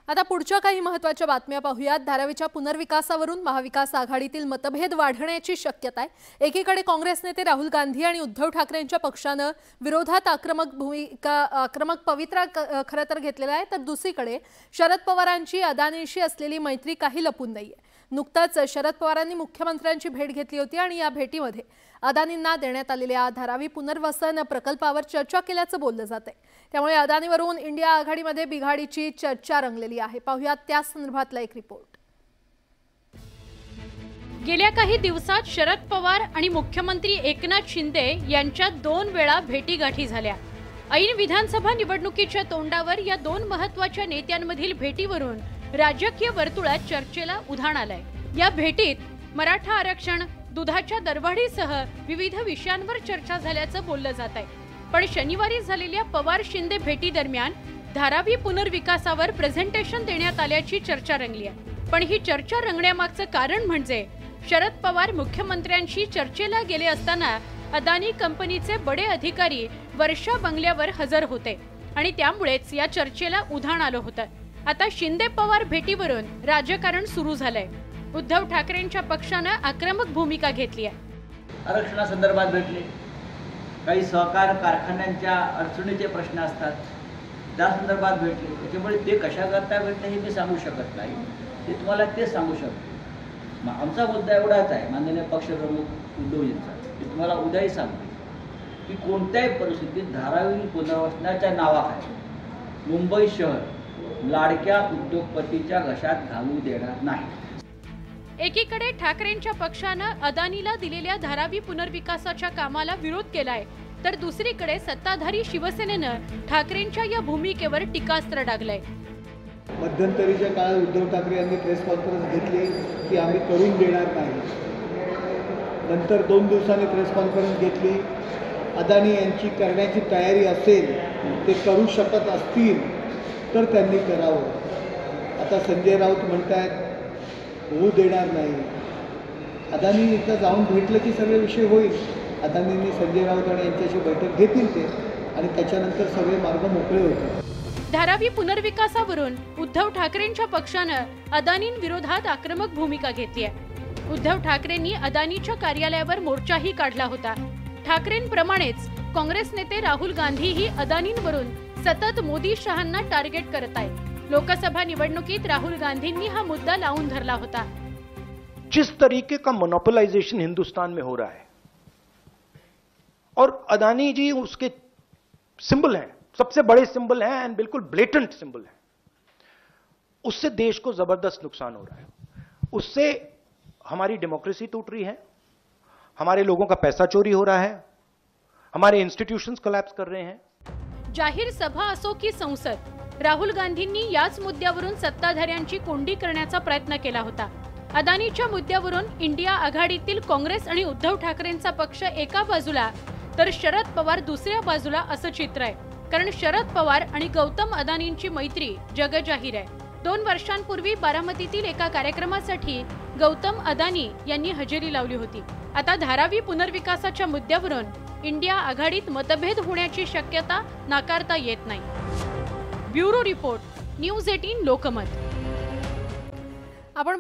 आता पुढच्या काही महत्त्वाच्या बातम्या पाहूयात। धारावीच्या पुनर्विकासावरून महाविकास आघाडीतील मतभेद वाढण्याची शक्यता आहे। एकीकडे काँग्रेस नेते राहुल गांधी आणि उद्धव ठाकरेंच्या पक्षाने विरोधात आक्रमक पवित्रा खरं तर घेतलेला आहे, तर दुसरीकडे शरद पवारांची अदानीशी असलेली मैत्री काही लपून नाहीये। नुकताच शरद पवारांनी मुख्यमंत्र्यांची भेट घेतली होती आणि या भेटीमध्ये अदानींना देण्यात आलेल्या धारावी पुनर्वसन प्रकल्पावर चर्चा केल्याचं बोललं जातंय। त्यामुळे अदानीवरून इंडिया आघाडीमध्ये बिघाडीची चर्चा रंगलेली आहे। पाहूयात त्या संदर्भातला एक रिपोर्ट। गेल्या काही दिवसात शरद पवार आणि मुख्यमंत्री एकनाथ शिंदे यांच्यात 2 वेळा भेटीगाठी झाल्या। ऐन विधानसभा निवडणुकीच्या तोंडावर या 2 महत्त्वाच्या नेत्यांमधील भेटीवरून राजकीय वर्तुळात चर्चेला उधाण आलंय। या भेटीत मराठा आरक्षण, दुधाच्या दरवाढीसह विविध विषयांवर चर्चा झाल्याचं बोललं जात आहे। पण शनिवारी झालेल्या पवार शिंदे भेटी दरम्यान धारावी पुनर्विकासावर प्रेझेंटेशन देण्यात आल्याची चर्चा रंगली आहे। पण ही चर्चा रंगण्यामागचं कारण म्हणजे शरद पवार मुख्यमंत्र्यांशी चर्चेला गेले असताना अदानी कंपनीचे बडे अधिकारी वर्षा बंगल्यावर हजर होते आणि त्यामुळेच या चर्चेला उधाण आलं होतं। आता शिंदे पवार भेटीवरून राजकारण सुरू झालंय। उद्धव ठाकरेंच्या पक्षाने आक्रमक भूमिका घेतली आहे। आरक्षणासंदर्भात भेटले, काही सहकार कारखान्यांच्या अडचणीचे प्रश्न असतात त्या संदर्भात भेटले। त्याच्यामुळे ते कशाकरता भेटले हे मी सांगू शकत नाही, ते तुम्हाला ते सांगू शकतो। आमचा मुद्दा एवढाच आहे, माननीय पक्षप्रमुख उद्धवजींचा, मी तुम्हाला उद्याही सांगतो की कोणत्याही परिस्थितीत धारावी पुनर्वसनाच्या नावाखाली मुंबई शहर लाडक्या उद्योगपतीच्या घशात घालू देणार नाही। एकीकडे ठाकरेंच्या पक्षानं अदानीला दिलेल्या धारावी पुनर्विकासाच्या कामाला विरोध केलाय, तर दुसरीकडे सत्ताधारी शिवसेनेनं ठाकरेंच्या या भूमिकेवर टीकास्त्र डागलंय। मध्यंतरीच्या काळात उद्धव ठाकरे यांनी प्रेस कॉन्फरन्स घेतली की आम्ही करून देणार नाही। नंतर 2 दिवसांनी प्रेस कॉन्फरन्स घेतली, अदानी यांची करण्याची तयारी असेल, ते करू शकत असतील तर त्यांनी करावं। आता संजय राऊत म्हणतात होऊ देणार नाही। अदानी एकदा जाऊन भेटलं की सगळे विषय होईल। अदानींनी संजय राऊत आणि यांच्याशी बैठक घेतील ते, आणि त्याच्यानंतर सगळे मार्ग मोकळे होतील। धारावी पुनर्विकासावरून उद्धव ठाकरेंच्या पक्षानं अदानींविरोधात आक्रमक भूमिका घेतली आहे। उद्धव ठाकरेंनी अदानीच्या कार्यालयावर मोर्चाही काढला होता। ठाकरेंप्रमाणेच काँग्रेस नेते राहुल गांधीही अदानींवरून सतत मोदी शहांना टार्गेट करत आहेत। लोकसभा निवडणुकीत राहुल गांधींनी हा मुद्दा लावून धरला होता। जिस तरीके का मोनोपोलाइजेशन हिंदुस्तान में हो रहा है और अदानी जी उसके सिंबल हैं, सबसे बड़े सिंबल हैं एंड बिल्कुल ब्लेटेंट सिंबल है, उससे देश को जबरदस्त नुकसान हो रहा है। उससे हमारी डेमोक्रेसी टूट रही है, हमारे लोगों का पैसा चोरी हो रहा है, हमारे इंस्टीट्यूशंस कोलैप्स कर रहे हैं। जाहीर सभा असो की संसद, राहुल गांधींनी याच मुद्द्यावरून सत्ताधाऱ्यांची कोंडी करण्याचा प्रयत्न केला होता। अदानीच्या मुद्द्यावरून इंडिया आघाडीतील काँग्रेस आणि उद्धव ठाकरेंचा पक्ष एका बाजूला तर शरद पवार दुसऱ्या बाजूला असं चित्र आहे। कारण शरद पवार आणि गौतम अदानींची मैत्री जगजाहीर आहे। 2 वर्षांपूर्वी बारामतीतील एका कार्यक्रमासाठी गौतम अदानी यांनी हजेरी लावली होती। आता धारावी पुनर्विकासाच्या मुद्द्यावरून इंडिया आघाडीत मतभेद होण्याची शक्यता नाकारता येत नाही। Bureau report, news 18 Lokmat. आपण